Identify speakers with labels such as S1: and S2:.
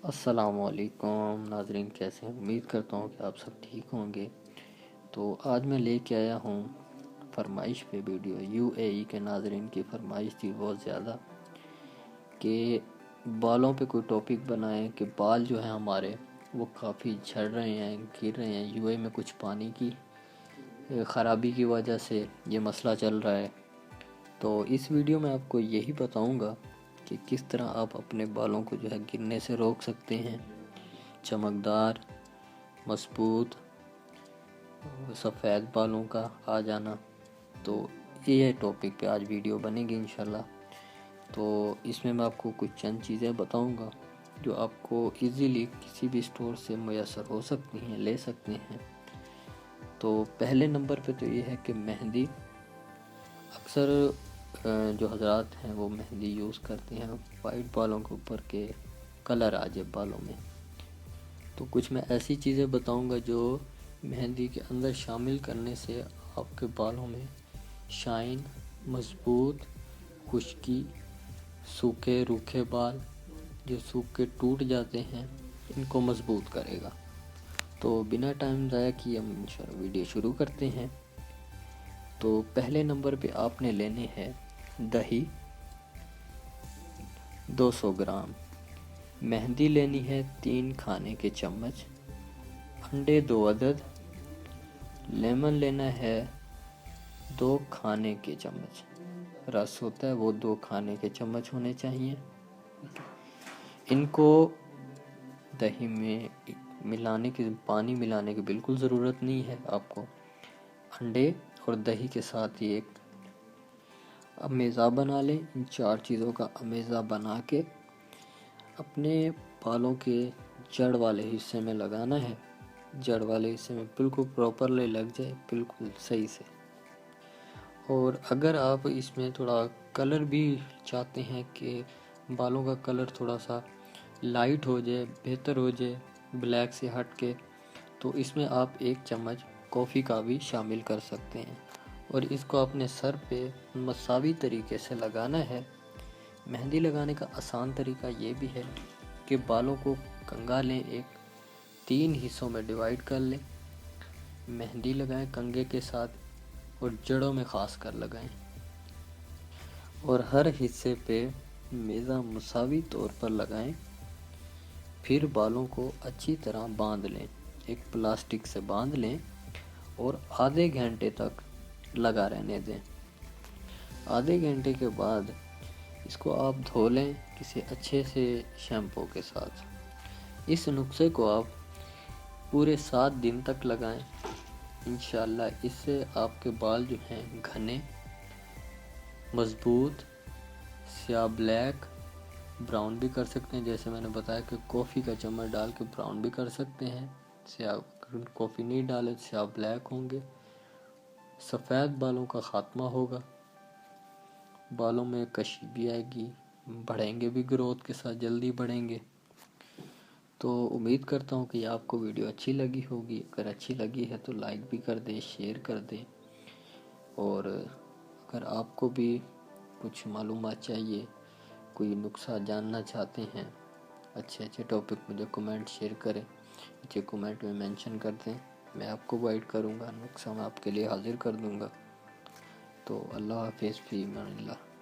S1: السلام علیکم ناظرین، کیسے ہیں؟ امید کرتا ہوں کہ آپ سب ٹھیک ہوں گے۔ تو آج میں لے کے آیا ہوں فرمائش پہ ویڈیو۔ UAE کے ناظرین کی فرمائش تھی بہت زیادہ کہ بالوں پہ کوئی ٹاپک بنائیں کہ بال جو ہیں ہمارے وہ کافی جھڑ رہے ہیں، گر رہے ہیں۔ UAE میں کچھ پانی کی خرابی کی وجہ سے یہ مسئلہ چل رہا ہے۔ تو اس ویڈیو میں آپ کو یہی بتاؤں گا کہ کس طرح آپ اپنے بالوں کو جو ہے گرنے سے روک سکتے ہیں، چمکدار، مضبوط، سفید بالوں کا آ جانا۔ تو یہ ٹاپک پہ آج ویڈیو بنے گی انشاءاللہ۔ تو اس میں آپ کو کچھ چند چیزیں بتاؤں گا جو آپ کو ایزیلی کسی بھی اسٹور سے میسر ہو سکتی ہیں، لے سکتے ہیں۔ تو پہلے نمبر پہ تو یہ ہے کہ مہندی۔ اکثر جو حضرات ہیں وہ مہندی یوز کرتے ہیں وائٹ بالوں کے اوپر کہ کلر آ جائے بالوں میں۔ تو کچھ میں ایسی چیزیں بتاؤں گا جو مہندی کے اندر شامل کرنے سے آپ کے بالوں میں شائن، مضبوط، خشکی، سوکھے روکھے بال جو سوکھ کے ٹوٹ جاتے ہیں ان کو مضبوط کرے گا۔ تو بنا ٹائم ضائع کیے ہم انشاءاللہ ویڈیو شروع کرتے ہیں۔ تو پہلے نمبر پہ آپ نے لینے ہیں دہی 200 گرام، مہندی لینی ہے 3 کھانے کے چمچ، انڈے 2 عدد، لیمن لینا ہے 2 کھانے کے چمچ، رس ہوتا ہے وہ 2 کھانے کے چمچ ہونے چاہیے۔ ان کو دہی میں پانی ملانے کی بالکل ضرورت نہیں ہے آپ کو۔ انڈے اور دہی کے ساتھ ہی ایک امیزہ بنا لیں۔ ان 4 چیزوں کا امیزہ بنا کے اپنے بالوں کے جڑ والے حصے میں لگانا ہے۔ جڑ والے حصے میں بالکل پراپرلی لگ جائے، بالکل صحیح سے۔ اور اگر آپ اس میں تھوڑا کلر بھی چاہتے ہیں کہ بالوں کا کلر تھوڑا سا لائٹ ہو جائے، بہتر ہو جائے بلیک سے ہٹ کے، تو اس میں آپ 1 چمچ کافی کا بھی شامل کر سکتے ہیں۔ اور اس کو اپنے سر پہ مساوی طریقے سے لگانا ہے۔ مہندی لگانے کا آسان طریقہ یہ بھی ہے کہ بالوں کو کنگھا لیں، 3 حصوں میں ڈیوائیڈ کر لیں، مہندی لگائیں کنگھے کے ساتھ اور جڑوں میں خاص کر لگائیں، اور ہر حصے پہ میزہ مساوی طور پر لگائیں۔ پھر بالوں کو اچھی طرح باندھ لیں، ایک پلاسٹک سے باندھ لیں اور آدھے گھنٹے تک لگا رہنے دیں۔ آدھے گھنٹے کے بعد اس کو آپ دھو لیں کسی اچھے سے شیمپو کے ساتھ۔ اس نسخے کو آپ پورے 7 دن تک لگائیں انشاءاللہ۔ اس سے آپ کے بال جو ہیں گھنے، مضبوط، سیاہ بلیک، براؤن بھی کر سکتے ہیں، جیسے میں نے بتایا کہ کافی کا چمچ ڈال کے براؤن بھی کر سکتے ہیں۔ سیاہ کافی نہیں ڈالے سیاہ بلیک ہوں گے۔ سفید بالوں کا خاتمہ ہوگا، بالوں میں کشی بھی آئے گی، بڑھیں گے بھی، گروتھ کے ساتھ جلدی بڑھیں گے۔ تو امید کرتا ہوں کہ آپ کو ویڈیو اچھی لگی ہوگی۔ اگر اچھی لگی ہے تو لائک بھی کر دیں، شیئر کر دیں، اور اگر آپ کو بھی کچھ معلومات چاہیے، کوئی نسخہ جاننا چاہتے ہیں، اچھے ٹاپک مجھے کمنٹ شیئر کریں، مجھے کمنٹ میں مینشن کر دیں، میں آپ کو گائیڈ کروں گا، نسخہ میں آپ کے لیے حاضر کر دوں گا۔ تو اللہ حافظ، فی امان اللہ۔